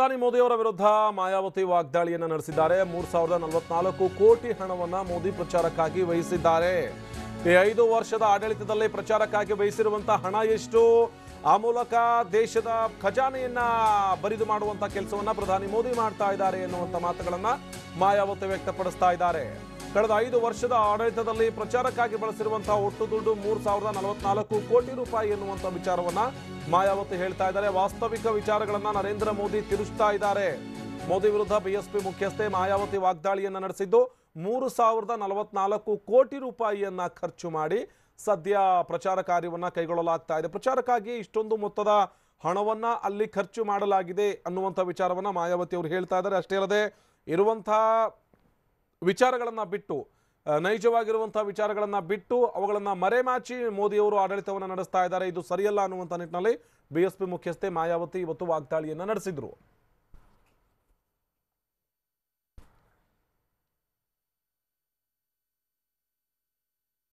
ಪ್ರಧಾನಿ ಮೋದಿ ಅವರ ವಿರುದ್ಧ ಮಾಯಾವತಿ ವಾಗ್ದಾಳಿಯನ್ನು ನಡೆಸಿದ್ದಾರೆ. 3044 ಕೋಟಿ ಹಣವನ್ನ ಮೋದಿ ಪ್ರಚಾರಕ್ಕಾಗಿ ವಹಿಸಿದ್ದಾರೆ. ಈ 5 ವರ್ಷದ ಆಡಳಿತದಲ್ಲಿ ಪ್ರಚಾರಕ್ಕಾಗಿ ವಹಿಸಿರುವಂತಹ ಹಣ ಎಷ್ಟು, ಆ ಮೂಲಕ ದೇಶದ ಖಜಾನೆಯನ್ನ ಬರಿದು ಮಾಡುವಂತ ಕೆಲಸವನ್ನ ಪ್ರಧಾನಿ ಮೋದಿ ಮಾಡ್ತಾ ಇದ್ದಾರೆ ಎನ್ನುವಂತ ಮಾತುಗಳನ್ನ ಮಾಯಾವತಿ ವ್ಯಕ್ತಪಡಿಸ್ತಾ ಇದ್ದಾರೆ. ಕಳೆದ 5 ವರ್ಷದ ಆಡಳಿತದಲ್ಲಿ ಪ್ರಚಾರಕ್ಕಾಗಿ ಬಳಸಿರುವಂತಹ ಒಟ್ಟು ದುಡ್ಡು 3044 ಕೋಟಿ ರೂಪಾಯಿ ಎನ್ನುವಂತ ವಿಚಾರವನ್ನ ಮಾಯಾವತಿ ಹೇಳ್ತಾ ಇದ್ದಾರೆ. ವಾಸ್ತವಿಕ ವಿಚಾರಗಳನ್ನ ನರೇಂದ್ರ ಮೋದಿ ತಿರುಚ್ತಾ ಇದ್ದಾರೆ. ಮೋದಿ ವಿರುದ್ಧ ಬಿಎಸ್ಪಿ ಮುಖ್ಯಸ್ಥೆ ಮಾಯಾವತಿ ವಾಗ್ದಾಳಿಯನ್ನ ನಡೆಸಿದ್ದು 3044 ಕೋಟಿ ರೂಪಾಯಿಯನ್ನ ಖರ್ಚು ಮಾಡಿ ಸದ್ಯ ಪ್ರಚಾರ ಕಾರ್ಯವನ್ನ ಕೈಗೊಳ್ಳಲಾಗ್ತಾ ಇದೆ. ಪ್ರಚಾರಕ್ಕಾಗಿ ಇಷ್ಟೊಂದು ಮೊತ್ತದ ಹಣವನ್ನ ಅಲ್ಲಿ ಖರ್ಚು ಮಾಡಲಾಗಿದೆ ಅನ್ನುವಂಥ ವಿಚಾರವನ್ನ ಮಾಯಾವತಿ ಅವರು ಹೇಳ್ತಾ ಇದ್ದಾರೆ. ಅಷ್ಟೇ ಅಲ್ಲದೆ ಇರುವಂತಹ ವಿಚಾರಗಳನ್ನ ಬಿಟ್ಟು, ನೈಜವಾಗಿರುವಂತಹ ವಿಚಾರಗಳನ್ನ ಬಿಟ್ಟು ಅವುಗಳನ್ನ ಮರೆಮಾಚಿ ಮೋದಿಯವರು ಆಡಳಿತವನ್ನು ನಡೆಸ್ತಾ ಇದ್ದಾರೆ. ಇದು ಸರಿಯಲ್ಲ ಅನ್ನುವಂಥ ನಿಟ್ಟಿನಲ್ಲಿ ಬಿಎಸ್ಪಿ ಮುಖ್ಯಸ್ಥೆ ಮಾಯಾವತಿ ಇವತ್ತು ವಾಗ್ದಾಳಿಯನ್ನ ನಡೆಸಿದ್ರು.